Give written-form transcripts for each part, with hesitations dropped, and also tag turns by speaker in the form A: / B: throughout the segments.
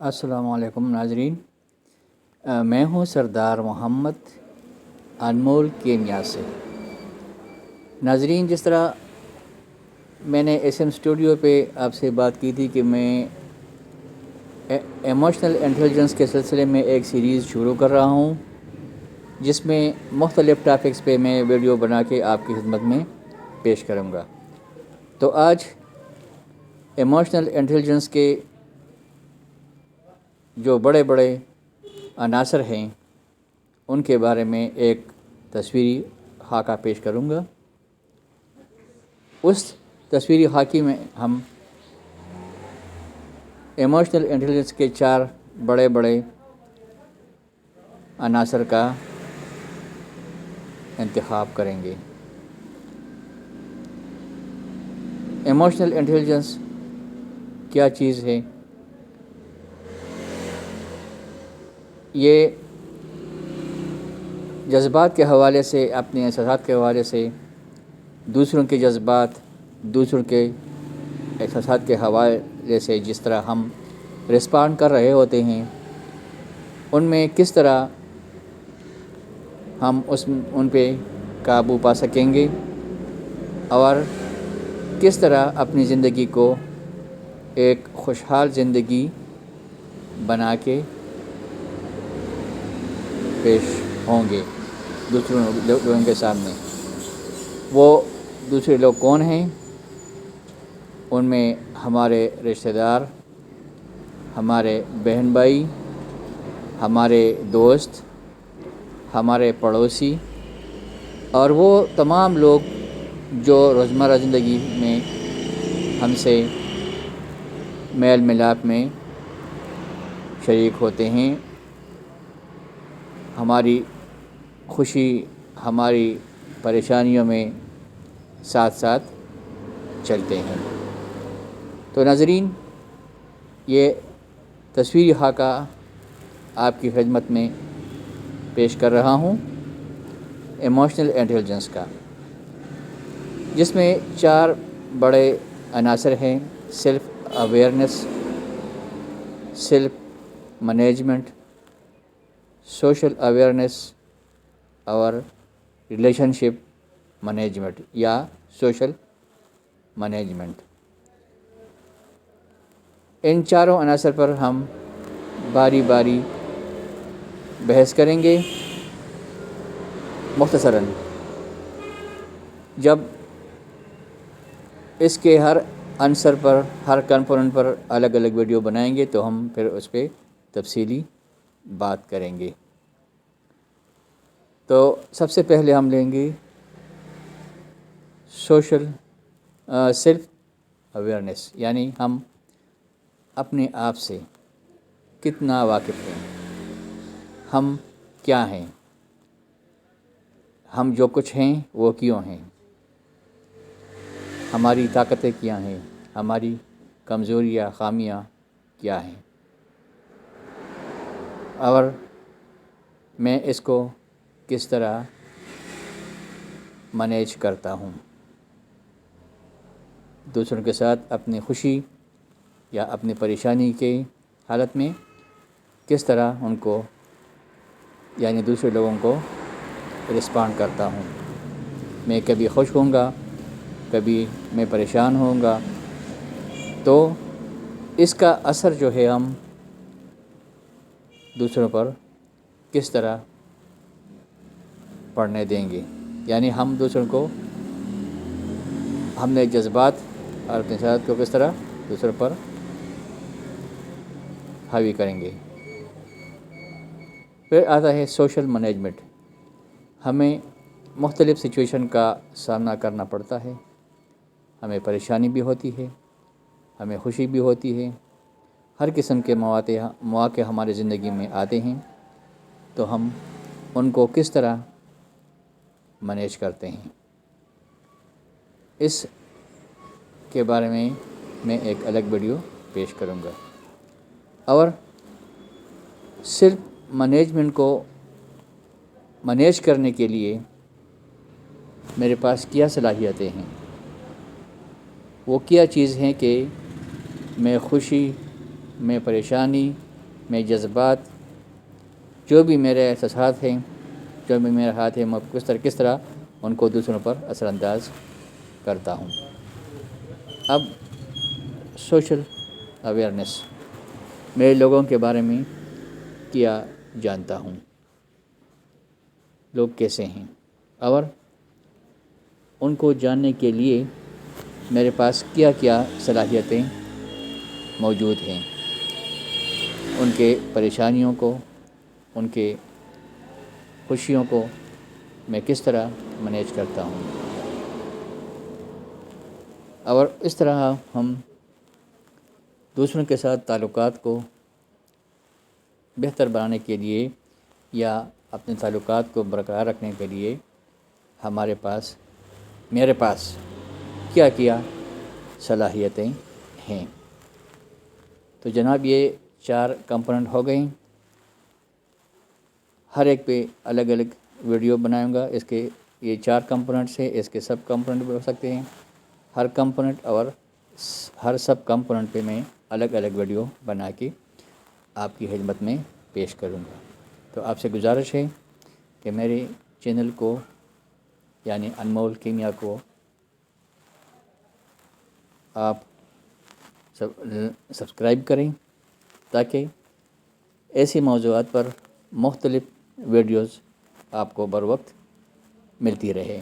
A: السلام علیکم ناظرین، میں ہوں سردار محمد انمول کینیا سے۔ ناظرین، جس طرح میں نے ایس ایم اسٹوڈیو پہ آپ سے بات کی تھی کہ میں ایموشنل انٹیلیجنس کے سلسلے میں ایک سیریز شروع کر رہا ہوں، جس میں مختلف ٹاپکس پہ میں ویڈیو بنا کے آپ کی خدمت میں پیش کروں گا۔ تو آج ایموشنل انٹیلیجنس کے جو بڑے بڑے عناصر ہیں ان کے بارے میں ایک تصویری خاکہ پیش کروں گا۔ اس تصویری خاکے میں ہم ایموشنل انٹیلیجنس کے 4 بڑے بڑے عناصر کا انتخاب کریں گے۔ ایموشنل انٹیلیجنس کیا چیز ہے؟ یہ جذبات کے حوالے سے، اپنے احساسات کے حوالے سے، دوسروں کے جذبات، دوسروں کے احساسات کے حوالے سے جس طرح ہم رسپانڈ کر رہے ہوتے ہیں، ان میں کس طرح ہم ان پہ قابو پا سکیں گے اور کس طرح اپنی زندگی کو ایک خوشحال زندگی بنا کے پیش ہوں گے دوسروں لوگوں کے سامنے۔ وہ دوسرے لوگ کون ہیں؟ ان میں ہمارے رشتہ دار، ہمارے بہن بھائی، ہمارے دوست، ہمارے پڑوسی اور وہ تمام لوگ جو روزمرہ زندگی میں ہم سے میل ملاپ میں شریک ہوتے ہیں، ہماری خوشی، ہماری پریشانیوں میں ساتھ ساتھ چلتے ہیں۔ تو ناظرین، یہ تصویری خاکہ آپ کی خدمت میں پیش کر رہا ہوں ایموشنل انٹیلیجنس کا، جس میں 4 بڑے عناصر ہیں: self awareness, self management, social awareness اور ریلیشن شپ مینجمنٹ یا سوشل مینجمنٹ۔ ان چاروں عناصر پر ہم باری باری بحث کریں گے مختصراً۔ جب اس کے ہر عنصر پر، ہر کمپوننٹ پر الگ الگ ویڈیو بنائیں گے تو ہم پھر اس پہ تفصیلی بات کریں گے۔ تو سب سے پہلے ہم لیں گے سیلف اویئرنیس، یعنی ہم اپنے آپ سے کتنا واقف ہیں، ہم کیا ہیں، ہم جو کچھ ہیں وہ کیوں ہیں، ہماری طاقتیں کیا ہیں، ہماری کمزوریاں، خامیاں کیا ہیں، اور میں اس کو کس طرح مینیج کرتا ہوں، دوسروں کے ساتھ اپنی خوشی یا اپنی پریشانی کے حالت میں کس طرح ان کو، یعنی دوسرے لوگوں کو رسپانڈ کرتا ہوں۔ میں کبھی خوش ہوں گا، کبھی میں پریشان ہوں گا، تو اس کا اثر جو ہے ہم دوسروں پر کس طرح پڑنے دیں گے، یعنی ہم دوسروں کو، ہم نے جذبات اور اپنے احساسات کو کس طرح دوسروں پر حاوی کریں گے۔ پھر آتا ہے سوشل مینجمنٹ۔ ہمیں مختلف سچویشن کا سامنا کرنا پڑتا ہے، ہمیں پریشانی بھی ہوتی ہے، ہمیں خوشی بھی ہوتی ہے، ہر قسم کے مواقع ہماری زندگی میں آتے ہیں، تو ہم ان کو کس طرح مینیج کرتے ہیں، اس کے بارے میں ایک الگ ویڈیو پیش کروں گا۔ اور سیلف مینجمنٹ کو مینیج کرنے کے لیے میرے پاس کیا صلاحیتیں ہیں، وہ کیا چیز ہیں کہ میں خوشی، میں پریشانی، میں جذبات جو بھی میرے احساسات ہیں، جو بھی میرا ہاتھ ہے، میں کس طرح ان کو دوسروں پر اثر انداز کرتا ہوں۔ اب سوشل اویئرنیس، میں لوگوں کے بارے میں کیا جانتا ہوں، لوگ کیسے ہیں، اور ان کو جاننے کے لیے میرے پاس کیا کیا صلاحیتیں موجود ہیں، ان کے پریشانیوں کو، ان کے خوشیوں کو میں کس طرح مینیج کرتا ہوں، اور اس طرح ہم دوسروں کے ساتھ تعلقات کو بہتر بنانے کے لیے یا اپنے تعلقات کو برقرار رکھنے کے لیے میرے پاس کیا کیا صلاحیتیں ہیں۔ تو جناب یہ 4 کمپوننٹ ہو گئیں، ہر ایک پہ الگ الگ ویڈیو بناؤں گا۔ اس کے یہ 4 کمپوننٹس ہیں، اس کے سب کمپوننٹ بھی ہو سکتے ہیں، ہر کمپوننٹ اور ہر سب کمپوننٹ پہ میں الگ الگ ویڈیو بنا کے آپ کی خدمت میں پیش کروں گا۔ تو آپ سے گزارش ہے کہ میرے چینل کو یعنی انمول کیمیا کو آپ سبسکرائب کریں، تاکہ ایسے موضوعات پر مختلف ویڈیوز آپ کو بر وقت ملتی رہے۔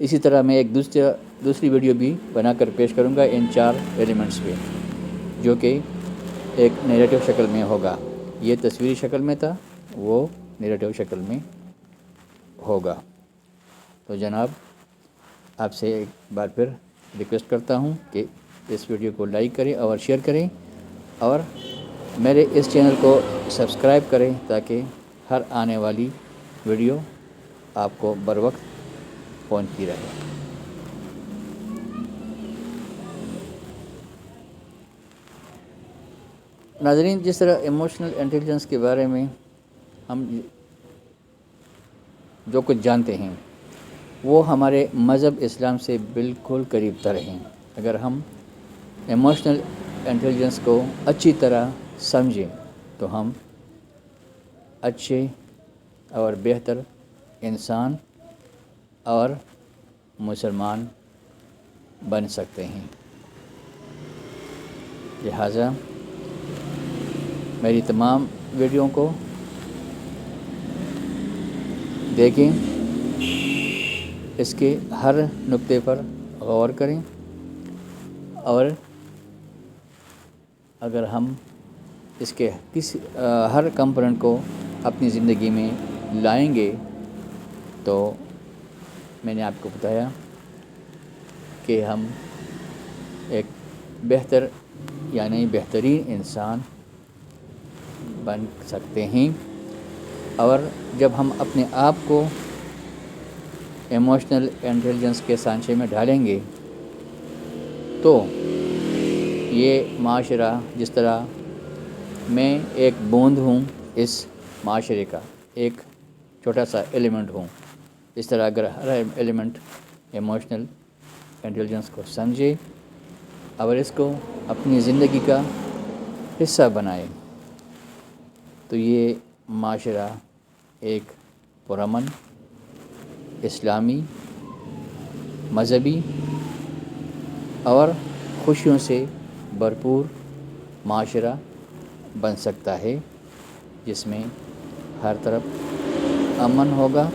A: اسی طرح میں ایک دوسری ویڈیو بھی بنا کر پیش کروں گا ان 4 ایلیمنٹس پہ، جو کہ ایک نیریٹو شکل میں ہوگا۔ یہ تصویری شکل میں تھا، وہ نیریٹو شکل میں ہوگا۔ تو جناب آپ سے ایک بار پھر ریکویسٹ کرتا ہوں کہ اس ویڈیو کو لائک کریں اور شیئر کریں، اور میرے اس چینل کو سبسکرائب کریں، تاکہ ہر آنے والی ویڈیو آپ کو بر وقت پہنچتی رہے۔ ناظرین، جس طرح ایموشنل انٹیلیجنس کے بارے میں ہم جو کچھ جانتے ہیں، وہ ہمارے مذہب اسلام سے بالکل قریب تر ہیں۔ اگر ہم ایموشنل انٹیلیجنس کو اچھی طرح سمجھیں تو ہم اچھے اور بہتر انسان اور مسلمان بن سکتے ہیں۔ لہٰذا میری تمام ویڈیو کو دیکھیں، اس کے ہر نقطے پر غور کریں، اور اگر ہم اس کے ہر کمپوننٹ کو اپنی زندگی میں لائیں گے، تو میں نے آپ کو بتایا کہ ہم ایک بہتر یعنی بہترین انسان بن سکتے ہیں۔ اور جب ہم اپنے آپ کو ایموشنل انٹیلیجنس کے سانچے میں ڈالیں گے، تو یہ معاشرہ، جس طرح میں ایک بوند ہوں اس معاشرے کا، ایک چھوٹا سا ایلیمنٹ ہوں، اس طرح اگر ہر ایلیمنٹ ایموشنل انٹیلیجنس کو سمجھے اور اس کو اپنی زندگی کا حصہ بنائے، تو یہ معاشرہ ایک پرامن، اسلامی، مذہبی اور خوشیوں سے بھرپور معاشرہ بن سکتا ہے، جس میں ہر طرف امن ہوگا،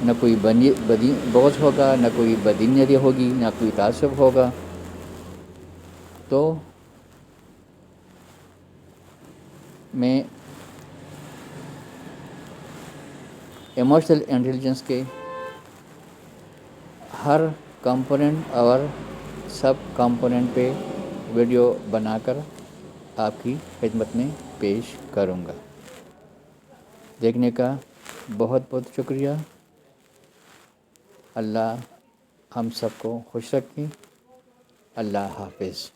A: نہ کوئی بغض ہوگا، نہ کوئی بدنیتی ہوگی، نہ کوئی تعصب ہوگا۔ تو میں ایموشنل انٹیلیجنس کے ہر کمپوننٹ اور سب کمپوننٹ پہ ویڈیو بنا کر آپ کی خدمت میں پیش کروں گا۔ دیکھنے کا بہت بہت شکریہ۔ اللہ ہم سب کو خوش رکھیں۔ اللہ حافظ۔